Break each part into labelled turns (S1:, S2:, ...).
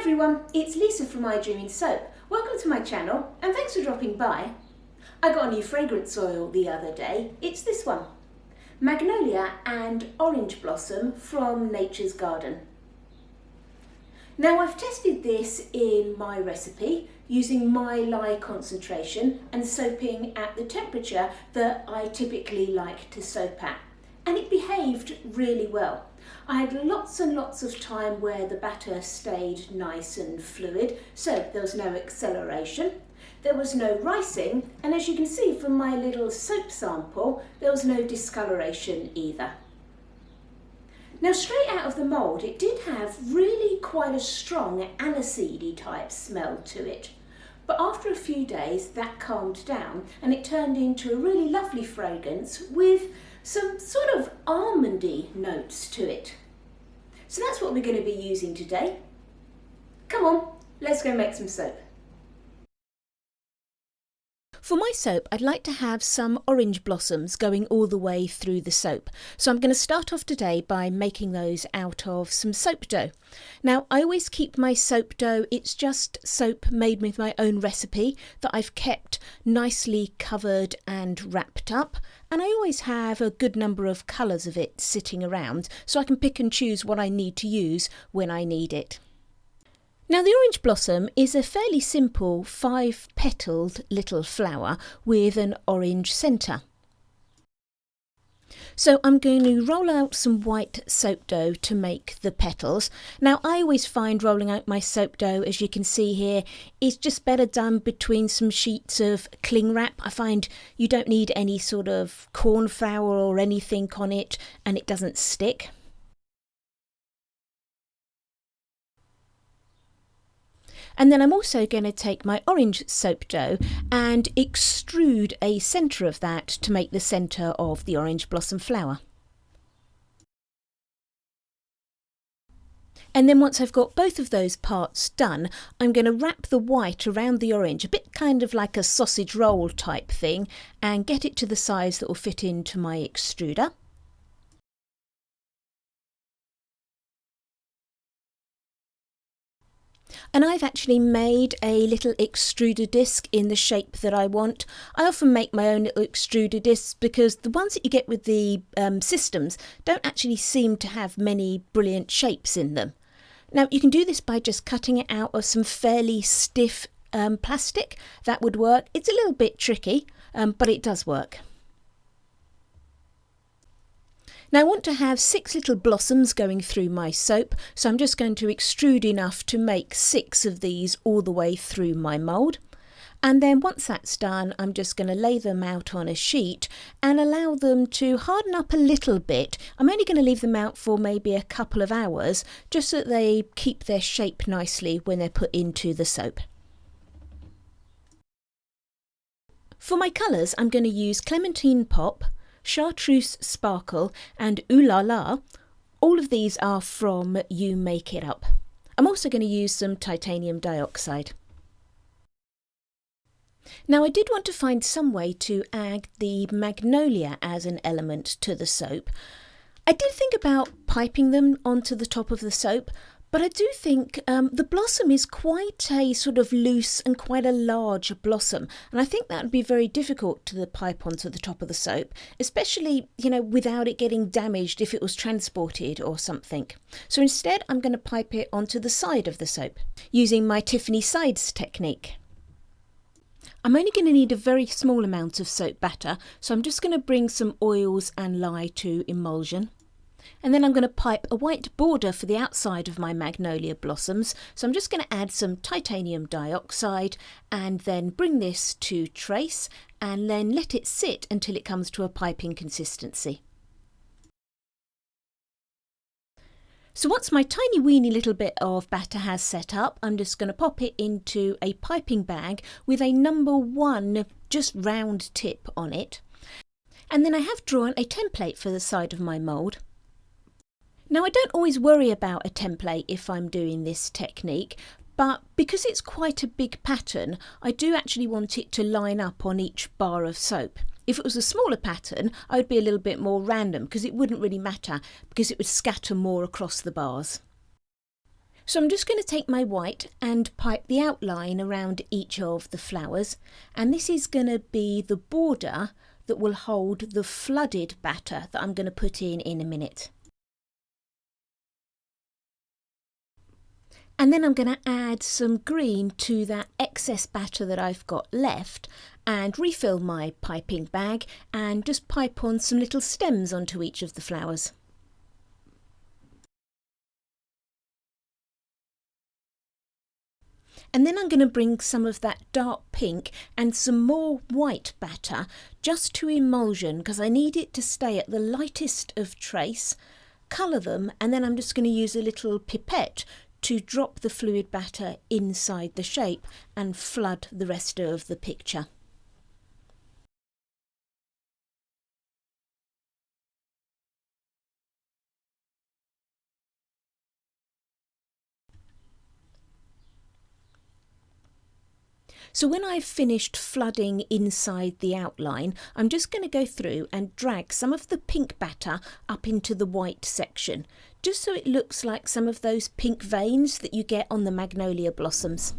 S1: everyone, it's Lisa from IDreamInSoap. Welcome to my channel and thanks for dropping by. I got a new fragrance oil the other day. It's this one, Magnolia and Orange Blossom from Nature's Garden. Now I've tested this in my recipe using my lye concentration and soaping at the temperature that I typically like to soap at, and it behaved really well. I had lots and lots of time where the batter stayed nice and fluid, so there was no acceleration, there was no ricing, and as you can see from my little soap sample, there was no discoloration either. Now straight out of the mould, it did have really quite a strong aniseedy type smell to it. But after a few days that calmed down and it turned into a really lovely fragrance with some sort of almondy notes to it. So that's what we're going to be using today. Come on, let's go make some soap. For my soap, I'd like to have some orange blossoms going all the way through the soap. So I'm going to start off today by making those out of some soap dough. Now, I always keep my soap dough, it's just soap made with my own recipe that I've kept nicely covered and wrapped up. And I always have a good number of colours of it sitting around, so I can pick and choose what I need to use when I need it. Now the orange blossom is a fairly simple 5-petaled little flower with an orange centre. So I'm going to roll out some white soap dough to make the petals. Now I always find rolling out my soap dough, as you can see here, is just better done between some sheets of cling wrap. I find you don't need any sort of corn flour or anything on it and it doesn't stick. And then I'm also going to take my orange soap dough and extrude a centre of that to make the centre of the orange blossom flower. And then once I've got both of those parts done, I'm going to wrap the white around the orange, a bit kind of like a sausage roll type thing, and get it to the size that will fit into my extruder. And I've actually made a little extruder disc in the shape that I want. I often make my own little extruder discs because the ones that you get with the systems don't actually seem to have many brilliant shapes in them. Now you can do this by just cutting it out of some fairly stiff plastic. That would work. It's a little bit tricky, but it does work. Now I want to have 6 little blossoms going through my soap, so I'm just going to extrude enough to make 6 of these all the way through my mould. And then once that's done, I'm just going to lay them out on a sheet and allow them to harden up a little bit. I'm only going to leave them out for maybe a couple of hours, just so that they keep their shape nicely when they're put into the soap. For my colours, I'm going to use Clementine Pop, Chartreuse Sparkle and Ooh La La. All of these are from You Make It Up. I'm also going to use some titanium dioxide. Now I did want to find some way to add the magnolia as an element to the soap. I did think about piping them onto the top of the soap, but I do think the blossom is quite a sort of loose and quite a large blossom, and I think that would be very difficult to pipe onto the top of the soap, especially, you know, without it getting damaged if it was transported or something. So instead I'm going to pipe it onto the side of the soap using my Tiffany Sides technique. I'm only going to need a very small amount of soap batter, so I'm just going to bring some oils and lye to emulsion. And then I'm going to pipe a white border for the outside of my magnolia blossoms. So I'm just going to add some titanium dioxide and then bring this to trace and then let it sit until it comes to a piping consistency. So once my tiny weeny little bit of batter has set up, I'm just going to pop it into a piping bag with a number 1 just round tip on it. And then I have drawn a template for the side of my mould. Now I don't always worry about a template if I'm doing this technique, but because it's quite a big pattern, I do actually want it to line up on each bar of soap. If it was a smaller pattern, I would be a little bit more random because it wouldn't really matter because it would scatter more across the bars. So I'm just going to take my white and pipe the outline around each of the flowers, and this is going to be the border that will hold the flooded batter that I'm going to put in a minute. And then I'm going to add some green to that excess batter that I've got left and refill my piping bag and just pipe on some little stems onto each of the flowers. And then I'm going to bring some of that dark pink and some more white batter just to emulsion, because I need it to stay at the lightest of trace, colour them, and then I'm just going to use a little pipette to drop the fluid batter inside the shape and flood the rest of the picture. So when I've finished flooding inside the outline, I'm just going to go through and drag some of the pink batter up into the white section, just so it looks like some of those pink veins that you get on the magnolia blossoms.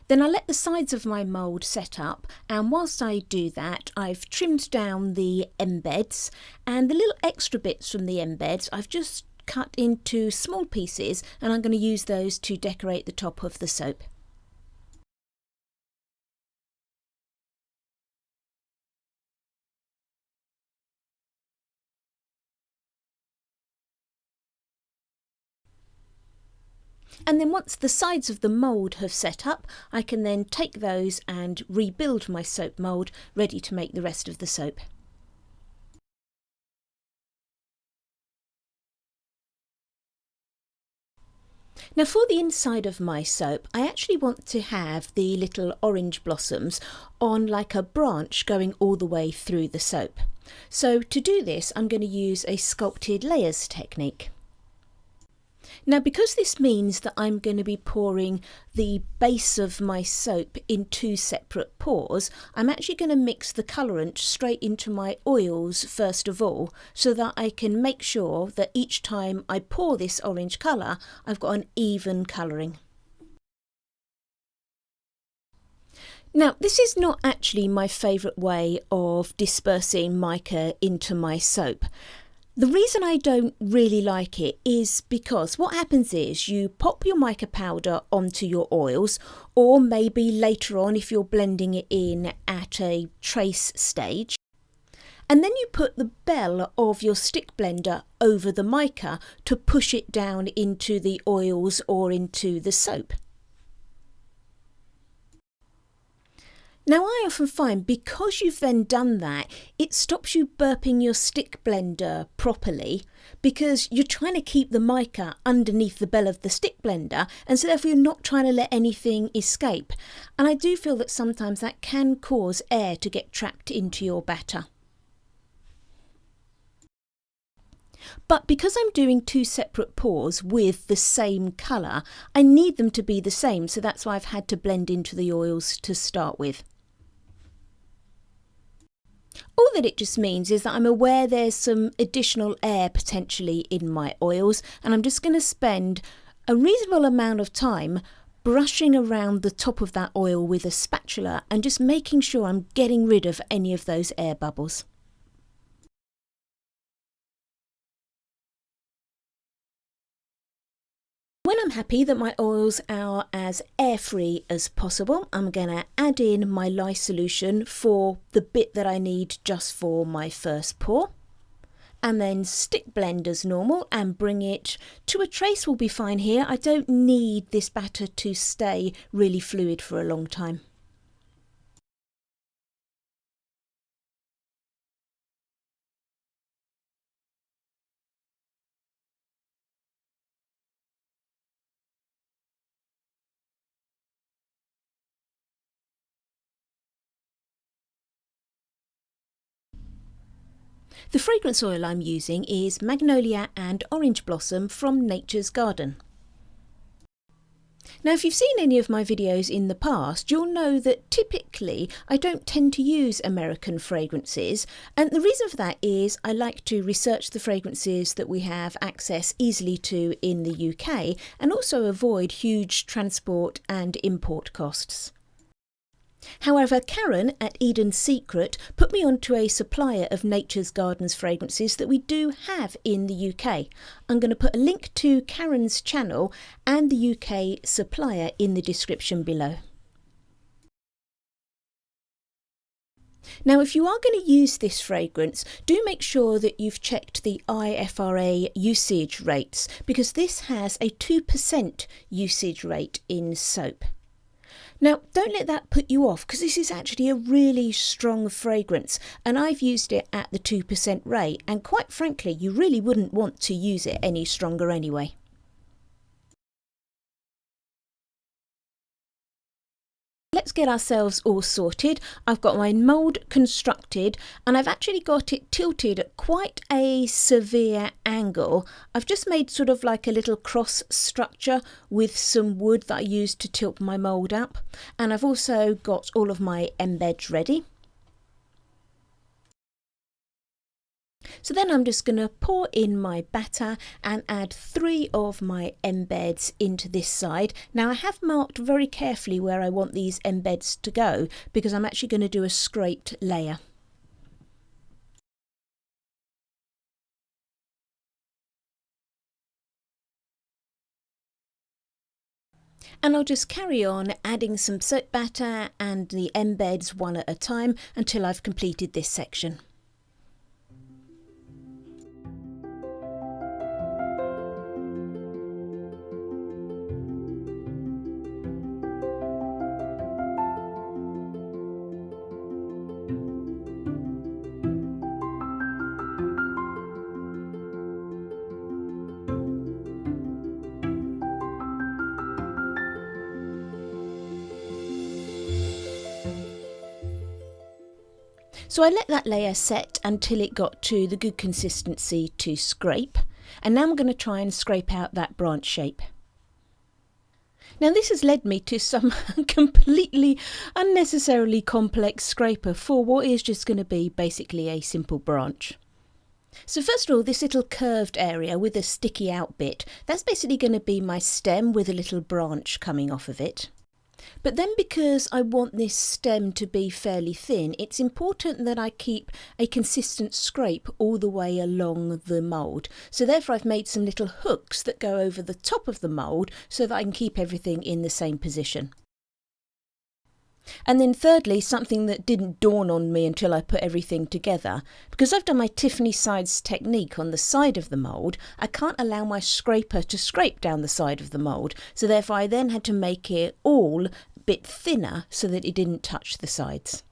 S1: Then I let the sides of my mould set up, and whilst I do that I've trimmed down the embeds, and the little extra bits from the embeds I've just cut into small pieces, and I'm going to use those to decorate the top of the soap. And then once the sides of the mould have set up, I can then take those and rebuild my soap mould ready to make the rest of the soap. Now for the inside of my soap, I actually want to have the little orange blossoms on like a branch going all the way through the soap. So to do this, I'm going to use a sculpted layers technique. Now because this means that I'm going to be pouring the base of my soap in two separate pours, I'm actually going to mix the colourant straight into my oils first of all, so that I can make sure that each time I pour this orange colour, I've got an even colouring. Now this is not actually my favourite way of dispersing mica into my soap. The reason I don't really like it is because what happens is you pop your mica powder onto your oils, or maybe later on if you're blending it in at a trace stage, and then you put the bell of your stick blender over the mica to push it down into the oils or into the soap. Now I often find because you've then done that, it stops you burping your stick blender properly, because you're trying to keep the mica underneath the bell of the stick blender, and so therefore you're not trying to let anything escape. And I do feel that sometimes that can cause air to get trapped into your batter. But because I'm doing two separate pours with the same colour, I need them to be the same, so that's why I've had to blend into the oils to start with. All that it just means is that I'm aware there's some additional air potentially in my oils, and I'm just going to spend a reasonable amount of time brushing around the top of that oil with a spatula and just making sure I'm getting rid of any of those air bubbles. When I'm happy that my oils are as air-free as possible, I'm going to add in my lye solution for the bit that I need just for my first pour, and then stick blend as normal and bring it to a trace will be fine here. I don't need this batter to stay really fluid for a long time. The fragrance oil I'm using is Magnolia and Orange Blossom from Nature's Garden. Now, if you've seen any of my videos in the past, you'll know that typically I don't tend to use American fragrances, and the reason for that is I like to research the fragrances that we have access easily to in the UK and also avoid huge transport and import costs. However, Karen at Eden's Secret put me onto a supplier of Nature's Gardens fragrances that we do have in the UK. I'm going to put a link to Karen's channel and the UK supplier in the description below. Now, if you are going to use this fragrance, do make sure that you've checked the IFRA usage rates, because this has a 2% usage rate in soap. Now, don't let that put you off, because this is actually a really strong fragrance and I've used it at the 2% rate, and quite frankly you really wouldn't want to use it any stronger anyway. Let's get ourselves all sorted. I've got my mould constructed and I've actually got it tilted at quite a severe angle. I've just made sort of like a little cross structure with some wood that I used to tilt my mould up, and I've also got all of my embeds ready. So then I'm just going to pour in my batter and add 3 of my embeds into this side. Now, I have marked very carefully where I want these embeds to go because I'm actually going to do a scraped layer. And I'll just carry on adding some soap batter and the embeds one at a time until I've completed this section. So I let that layer set until it got to the good consistency to scrape, and now I'm going to try and scrape out that branch shape. Now this has led me to some completely unnecessarily complex scraper for what is just going to be basically a simple branch. So first of all, this little curved area with a sticky out bit, that's basically going to be my stem with a little branch coming off of it. But then, because I want this stem to be fairly thin, it's important that I keep a consistent scrape all the way along the mould. So therefore I've made some little hooks that go over the top of the mould so that I can keep everything in the same position. And then thirdly, something that didn't dawn on me until I put everything together, because I've done my Tiffany Sides technique on the side of the mould, I can't allow my scraper to scrape down the side of the mould, so therefore I then had to make it all a bit thinner so that it didn't touch the sides.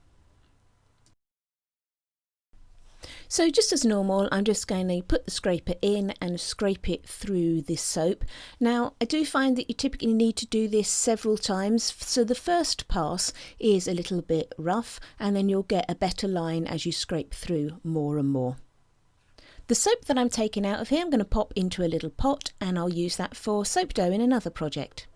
S1: So just as normal, I'm just going to put the scraper in and scrape it through this soap. Now, I do find that you typically need to do this several times. So the first pass is a little bit rough, and then you'll get a better line as you scrape through more and more. The soap that I'm taking out of here, I'm going to pop into a little pot, and I'll use that for soap dough in another project.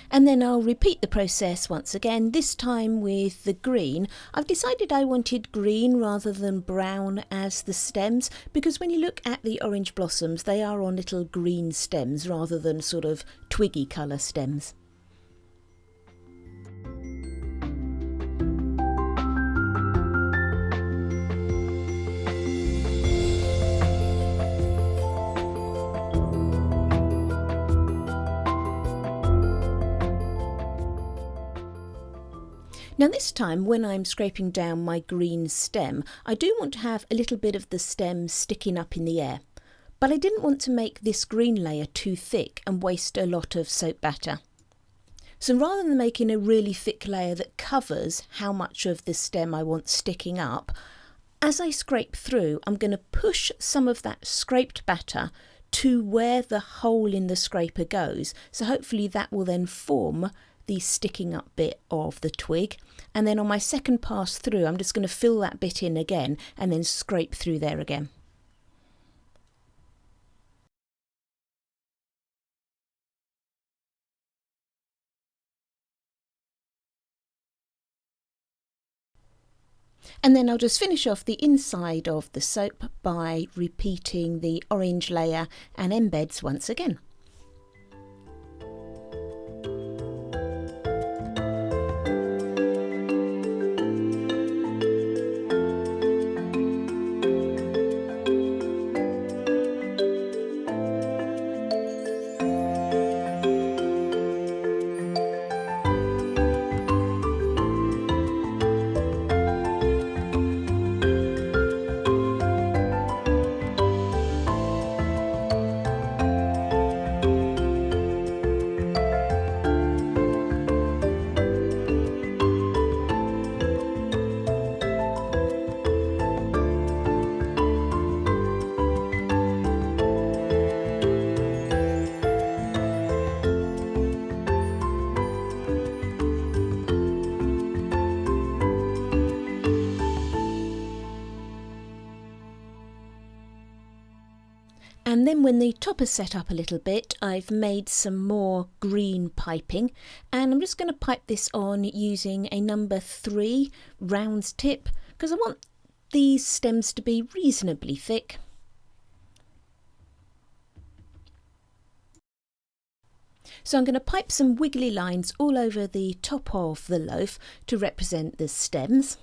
S1: And then I'll repeat the process once again, this time with the green. I've decided I wanted green rather than brown as the stems, because when you look at the orange blossoms, they are on little green stems rather than sort of twiggy colour stems. Now this time, when I'm scraping down my green stem, I do want to have a little bit of the stem sticking up in the air. But I didn't want to make this green layer too thick and waste a lot of soap batter. So rather than making a really thick layer that covers how much of the stem I want sticking up, as I scrape through, I'm going to push some of that scraped batter to where the hole in the scraper goes. So hopefully that will then form the sticking up bit of the twig. And then on my second pass through, I'm just going to fill that bit in again and then scrape through there again. And then I'll just finish off the inside of the soap by repeating the orange layer and embeds once again. And then when the top is set up a little bit, I've made some more green piping, and I'm just going to pipe this on using a number 3 round tip because I want these stems to be reasonably thick. So I'm going to pipe some wiggly lines all over the top of the loaf to represent the stems.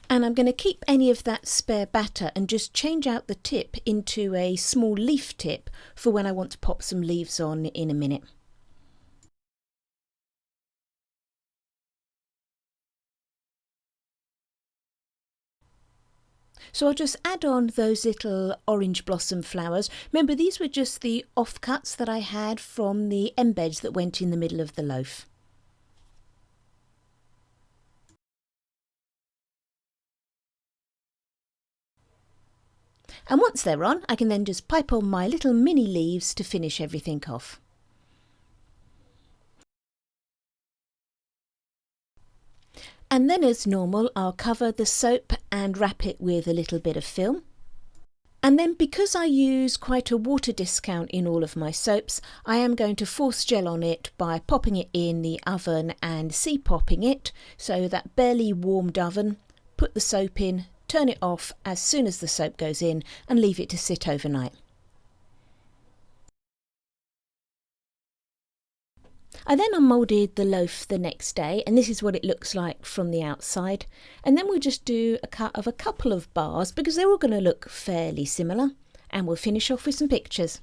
S1: And I'm going to keep any of that spare batter and just change out the tip into a small leaf tip for when I want to pop some leaves on in a minute. So I'll just add on those little orange blossom flowers. Remember, these were just the offcuts that I had from the embeds that went in the middle of the loaf. And once they're on, I can then just pipe on my little mini leaves to finish everything off. And then as normal, I'll cover the soap and wrap it with a little bit of film. And then because I use quite a water discount in all of my soaps, I am going to force gel on it by popping it in the oven and popping it. So that barely warmed oven, put the soap in, turn it off as soon as the soap goes in and leave it to sit overnight. I then unmoulded the loaf the next day, and this is what it looks like from the outside. And then we'll just do a cut of a couple of bars because they're all going to look fairly similar, and we'll finish off with some pictures.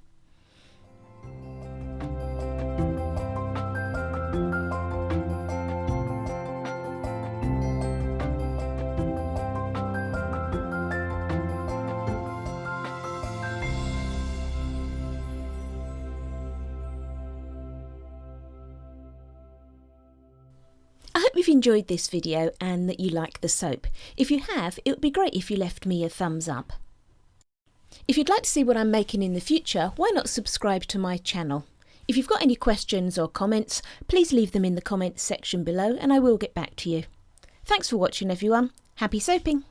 S1: I hope you've enjoyed this video and that you like the soap. If you have, it would be great if you left me a thumbs up. If you'd like to see what I'm making in the future, why not subscribe to my channel? If you've got any questions or comments, please leave them in the comments section below and I will get back to you. Thanks for watching everyone. Happy soaping!